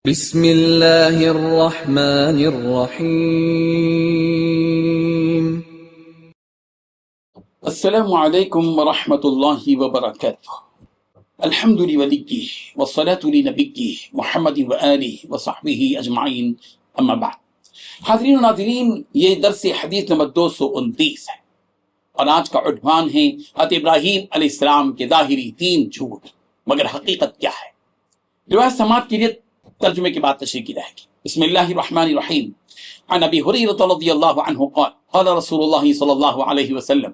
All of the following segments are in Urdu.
بسم اللہ الرحمن الرحیم۔ السلام علیکم ورحمۃ اللہ وبرکاتہ۔ الحمد لولیہ والصلاة لنبیہ محمد وآلہ وصحبہ اجمعین، اما بعد۔ حاضرین و ناظرین، یہ درس حدیث نمبر 229 ہے اور آج کا عنوان ہے حضرت ابراہیم علیہ السلام کے ظاہری 3 جھوٹ مگر حقیقت کیا ہے۔ روایت سماعت کے لیے ترجمے کے بعد تشریح کی جائے گی۔ بسم اللہ الرحمن الرحیم۔ عن ابی ہریرہ رضی اللہ عنہ قال قال رسول اللہ صلی اللہ علیہ وسلم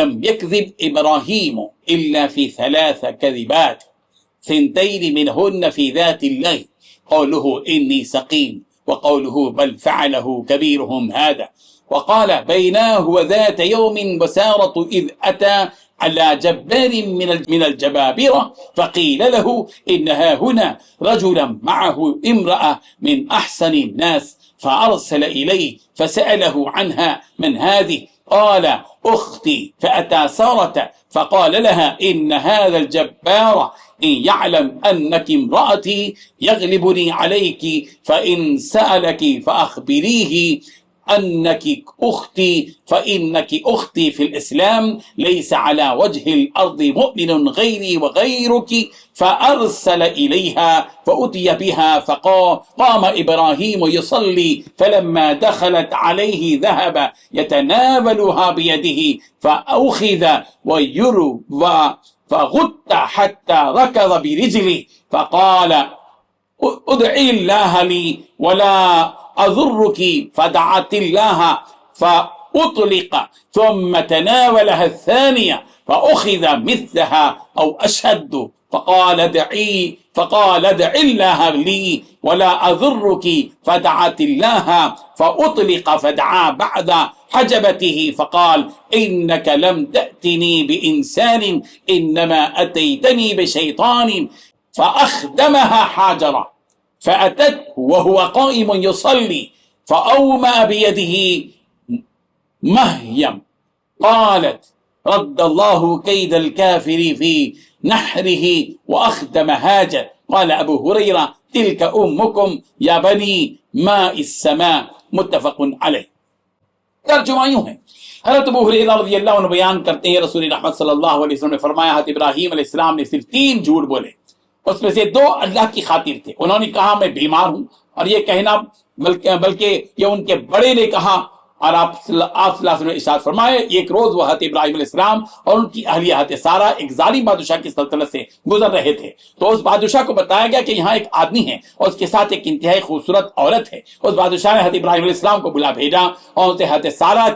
لم يكذب ابراہیم الا في 3 كذبات ثنتين منهن في ذات الله قوله انی سقیم وقوله بل فعله كبيرهم هذا وقال بيناه وذات يوم وسارة إذ أتى على جبار من الجبابرة فقيل له إنها هنا رجلا معه امرأة من أحسن الناس فأرسل إليه فسأله عنها من هذه قال أختي فأتى سارة فقال لها إن هذا الجبار إن يعلم أنك امرأتي يغلبني عليك فإن سألك فأخبريه أنك أختي فإنك أختي في الإسلام ليس على وجه الأرض مؤمن غيري وغيرك فأرسل إليها فأتي بها فقام إبراهيم يصلي فلما دخلت عليه ذهب يتناولها بيده فأخذ ويروى فغط حتى ركض برجله فقال ادعي الله لي ولا أضرك فدعت الله فأطلق ثم تناولها الثانية فأخذ مثلها أو أشد فقال ادعي الله لي ولا أضرك فدعت الله فأطلق فدعا بعد حجبته فقال إنك لم تأتني بإنسان إنما أتيتني بشيطان فأخدمها حاجرا فأتته وهو قائم يصلي فأومأ بيده مهيم قالت رد الله كيد الكافر في نحره وأخدم هاجر قال أبو هريرة تلك أمكم يا بني ماء السماء متفق عليه۔ ترجمہ یوں ہے، حضرت ابو ہریرہ رضی اللہ عنہ بیان کرتے ہیں رسول رحمت صلی اللہ علیہ وسلم نے فرمایا حضرت ابراہیم علیہ السلام نے صرف 3 جھوٹ بولے، اس میں سے 2 اللہ کی خاطر تھے۔ انہوں نے کہا میں بیمار ہوں، اور یہ کہنا بلکہ یہ ان کے بڑے نے کہا، اور آپ صلی اللہ علیہ وسلم نے ارشاد فرمایا ایک روز وہ حضرت ابراہیم علیہ السلام اور ان کی اہلیہ حضرت سارہ ایک ظالم بادشاہ کی سلطنت سے گزر رہے تھے، تو اس بادشاہ کو بتایا گیا کہ یہاں ایک آدمی ہے اور اس کے ساتھ ایک انتہائی خوبصورت عورت ہے۔ اس بادشاہ نے حضرت ابراہیم علیہ السلام کو بلا بھیجا اور ان سے حضرت سارہ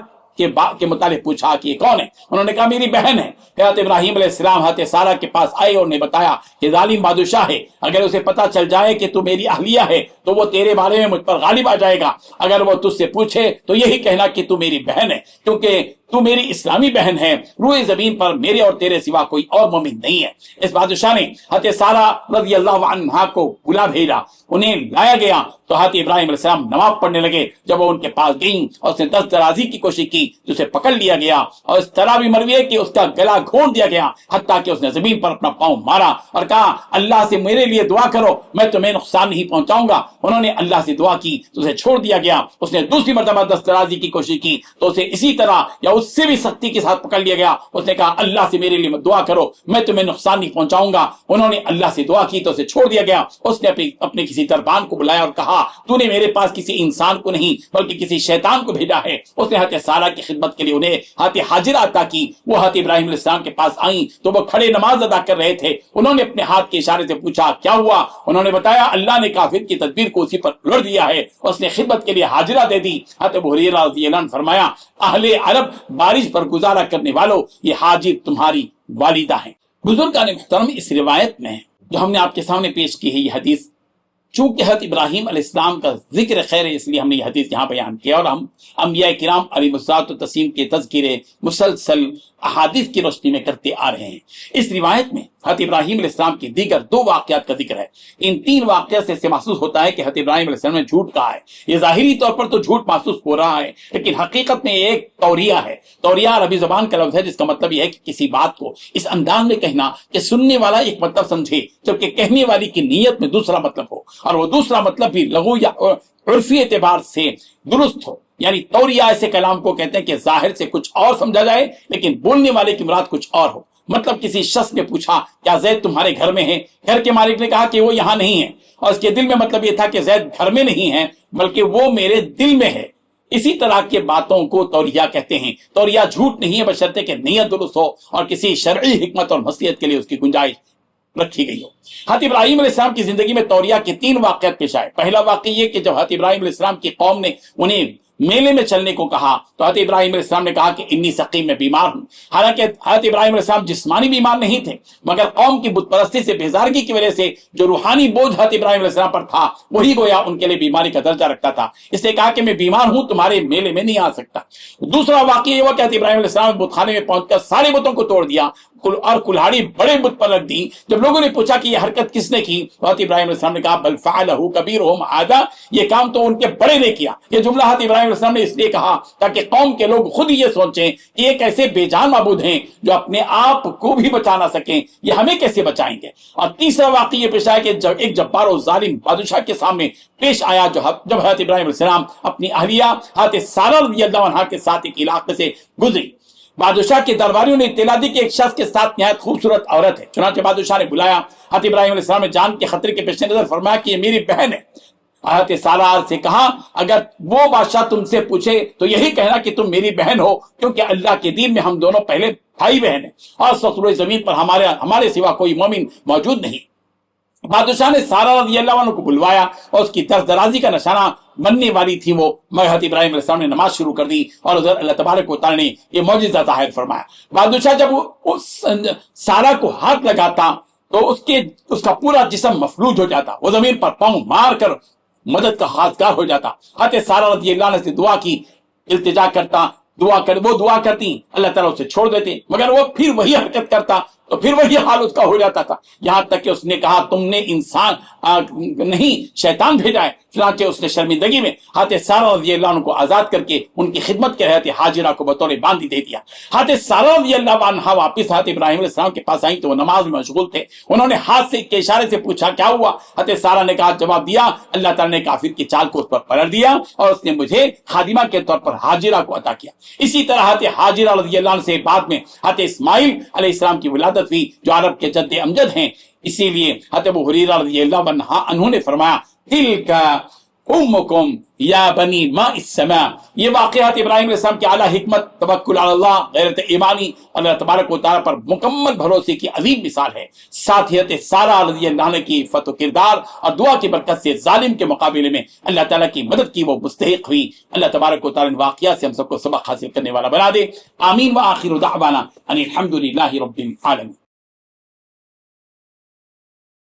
کے متعلق پوچھا کہ یہ کون ہے؟ انہوں نے کہا میری بہن ہے۔ حضرت ابراہیم علیہ السلام حضرت سارہ کے پاس آئے اور نے بتایا کہ ظالم بادشاہ ہے، اگر اسے پتہ چل جائے کہ تو میری اہلیہ ہے تو وہ تیرے بارے میں مجھ پر غالب آ جائے گا، اگر وہ تجھ سے پوچھے تو یہی کہنا کہ تو میری بہن ہے، کیونکہ تو میری اسلامی بہن ہے، روئے زمین پر میرے اور تیرے سوا کوئی اور مومن نہیں ہے۔ اس بادشاہ نے حضرت سارہ رضی اللہ عنہا کو بلا بھیجا، انہیں لایا گیا تو حضرت ابراہیم علیہ السلام نماز پڑھنے لگے۔ جب وہ ان کے پاس گئیں اور اس نے دست درازی کی کوشش کی تو اسے پکڑ لیا گیا، اور اس طرح بھی مروی ہے کہ اس کا گلا گھونٹ دیا گیا، حتیٰ کہ اس نے زمین پر اپنا پاؤں مارا اور کہا اللہ سے میرے لیے دعا کرو، میں تمہیں نقصان نہیں پہنچاؤں گا۔ انہوں نے اللہ سے دعا کی تو اسے چھوڑ دیا گیا۔ اس نے دوسری مرتبہ دست درازی کی کوشش کی تو اسے اسی طرح یا اس سے بھی سختی کے ساتھ پکڑ لیا گیا۔ اس نے کہا اللہ سے میرے لیے دعا کرو، میں تمہیں نقصان نہیں پہنچاؤں گا۔ انہوں نے اللہ سے دعا کی تو اسے چھوڑ دیا گیا۔ اس نے اپنے کسی دربان کو بلایا اور کہا تو نے میرے پاس کسی انسان کو نہیں بلکہ کسی شیطان کو بھیجا ہے۔ اس نے حضرت سارہ کی خدمت کے لیے انہیں حضرت حاجرہ عطا کی۔ وہ حضرت ابراہیم علیہ السلام کے پاس آئیں تو وہ کھڑے نماز ادا کر رہے تھے۔ انہوں نے اپنے ہاتھ کے اشارے سے پوچھا کیا ہوا؟ انہوں نے بتایا اللہ نے کافر کی تدبیر کو اسی پر الٹ دیا ہے۔ اس نے خدمت کے لیے حاجرہ دے دی۔ حضرت ابو ہریرہ رضی اللہ عنہ فرمایا اہل عرب بارش پر گزارا کرنے والوں، یہ حاجر تمہاری والدہ ہیں۔ بزرگان محترم، اس روایت میں جو ہم نے آپ کے سامنے پیش کی ہے یہ حدیث، چونکہ حضرت ابراہیم علیہ السلام کا ذکر خیر ہے اس لیے ہم نے یہ حدیث یہاں بیان کیا، اور ہم انبیاء کرام علیہ الصلوۃ والتسلیم کے تذکرے مسلسل احادیث کی روشنی میں کرتے آ رہے ہیں۔ اس روایت میں حضرت ابراہیم علیہ السلام کی دیگر 2 واقعات کا ذکر ہے۔ ان 3 واقعات سے اسے محسوس ہوتا ہے کہ حضرت ابراہیم علیہ السلام نے جھوٹ کہا ہے۔ یہ ظاہری طور پر تو جھوٹ محسوس ہو رہا ہے، لیکن حقیقت میں ایک توریہ ہے۔ توریہ عربی زبان کا لفظ ہے جس کا مطلب یہ ہے کہ کسی بات کو اس انداز میں کہنا کہ سننے والا ایک مطلب سمجھے جبکہ کہنے والی کی نیت میں دوسرا مطلب ہو، اور وہ دوسرا مطلب بھی لغو یا عرفی اعتبار سے درست ہو۔ یعنی توریہ ایسے کلام کو کہتے ہیں کہ ظاہر سے کچھ اور سمجھا جائے لیکن بولنے والے کی مراد کچھ اور ہو۔ مطلب کسی شخص نے پوچھا کیا زید تمہارے گھر میں ہے؟ گھر کے مالک نے کہا کہ وہ یہاں نہیں ہے، اور اس کے دل میں مطلب یہ تھا کہ زید گھر میں نہیں ہے بلکہ وہ میرے دل میں ہے۔ اسی طرح کے باتوں کو توریہ کہتے ہیں۔ توریہ جھوٹ نہیں ہے بشرطے کہ نیت درست ہو اور کسی شرعی حکمت اور مصلحت کے لیے اس کی گنجائش رکھی گئی ہو۔ حضرت ابراہیم علیہ السلام کی زندگی میں توریہ کے 3 واقعات پیش آئے۔ پہلا واقعہ یہ کہ جب حضرت ابراہیم علیہ السلام کی قوم نے انہیں میلے میں چلنے کو کہا تو حضرت ابراہیم علیہ السلام نے کہا کہ انی سقیم، میں بیمار ہوں۔ حالانکہ حضرت ابراہیم علیہ السلام جسمانی بیمار نہیں تھے، مگر قوم کی بت پرستی سے بیزارگی کی وجہ سے جو روحانی بوجھ حضرت ابراہیم علیہ السلام پر تھا وہی گویا ان کے لیے بیماری کا درجہ رکھتا تھا۔ اس نے کہا کہ میں بیمار ہوں، تمہارے میلے میں نہیں آ سکتا۔ دوسرا واقعہ یہ ہوا کہ حضرت ابراہیم علیہ السلام بت خانے میں پہنچ کر سارے بتوں کو توڑ دیا اور کلہاڑی بڑے بت پر رکھ دی۔ جب لوگوں نے پوچھا کہ یہ حرکت کس نے کی تو حضرت ابراہیم علیہ السلام نے کہا بل فعلہ کبیرہم ھذا، یہ کام تو ان کے بڑے نے کیا۔ یہ جملہ حضرت ابراہیم علیہ السلام نے اس لیے کہا تاکہ قوم کے لوگ خود یہ سوچیں کہ ایک ایسے بے جان معبود ہیں جو اپنے آپ کو بھی بچا نہ سکیں، یہ ہمیں کیسے بچائیں گے۔ اور تیسرا واقعہ یہ پیش آیا کہ جب ایک جبار و ظالم بادشاہ کے سامنے پیش آیا جب حضرت ابراہیم علیہ السلام اپنی اہلیہ حضرت سارہ رضی اللہ عنہا کے ساتھ ایک علاقے سے گزری۔ بادشاہ کے درباریوں نے اطلاع دی کہ ایک شخص کے ساتھ نہایت خوبصورت عورت ہے۔ چنانچہ بادشاہ نے بلایا۔ حضرت ابراہیم علیہ السلام نے جان کے خطرے کے پیش نظر فرمایا کہ یہ میری بہن ہے۔ حضرت سارہ سے کہا اگر وہ بادشاہ تم سے پوچھے تو یہی کہنا کہ تم میری بہن ہو، کیونکہ اللہ کے دین میں ہم دونوں پہلے بھائی بہن ہیں اور سطح زمین پر ہمارے سوا کوئی مومن موجود نہیں۔ بادشاہ نے سارہ رضی اللہ عنہ کو بلوایا اور اس کی طرز درازی کا نشانہ بننے والی تھی وہ حضرت ابراہیم علیہ السلام نے نماز شروع کر دی اور ادھر اللہ تبارک و تعالی نے یہ معجزہ ظاہر فرمایا۔ بادشاہ جب اس سارہ کو ہاتھ لگاتا تو اس کا پورا جسم مفلوج ہو جاتا، وہ زمین پر پاؤں مار کر مدد کا خواستگار ہو جاتا۔ حضرت سارہ رضی اللہ عنہ سے دعا کی، التجا کرتا، وہ دعا کرتی، اللہ تعالیٰ اسے چھوڑ دیتے، مگر وہ پھر وہی حرکت کرتا تو پھر وہی حال اس کا ہو جاتا تھا، یہاں تک کہ اس نے کہا تم نے انسان نہیں شیطان بھیجا ہے۔ چنانچہ اس نے شرمندگی میں حضرت سارہ رضی اللہ عنہ کو آزاد کر کے ان کی خدمت کے حضرت حاجرہ کو بطور باندی دے دیا۔ حضرت سارہ رضی اللہ عنہ واپس حضرت ابراہیم علیہ السلام کے پاس آئیں تو وہ نماز میں مشغول تھے۔ انہوں نے ہاتھ سے کے اشارے سے پوچھا کیا ہوا؟ حضرت سارہ نے کہا جواب دیا اللہ تعالیٰ نے کافر کی چال کو اس پر پلٹ دیا اور اس نے مجھے خادمہ کے طور پر حاجرہ کو عطا کیا۔ اسی طرح حضرت حاجرہ رضی اللہ عنہ سے بعد میں حضرت اسماعیل علیہ السلام کی ولادت ہوئی جو عرب کے جد امجد ہیں۔ اسی لیے حضرت ابو ہریرہ رضی اللہ عنہ نے فرمایا تلک امکم یا بنی ماء السماء، یہ واقعات ابراہیم علیہ السلام کی اعلیٰ حکمت، توکل علی اللہ، غیرت ایمانی اور اللہ تبارک و تعالیٰ پر مکمل بھروسے کی عظیم مثال ہے۔ ساتھ ہی حضرت سارہ رضی اللہ عنہ کی فتح و کردار اور دعا کی برکت سے ظالم کے مقابلے میں اللہ تعالیٰ کی مدد کی وہ مستحق ہوئی۔ اللہ تبارک و تعالیٰ ان واقعات سے ہم سب کو سبق حاصل کرنے والا بنا دے۔ آمین۔ وآخر دعوانا ان الحمد للہ رب العالمین۔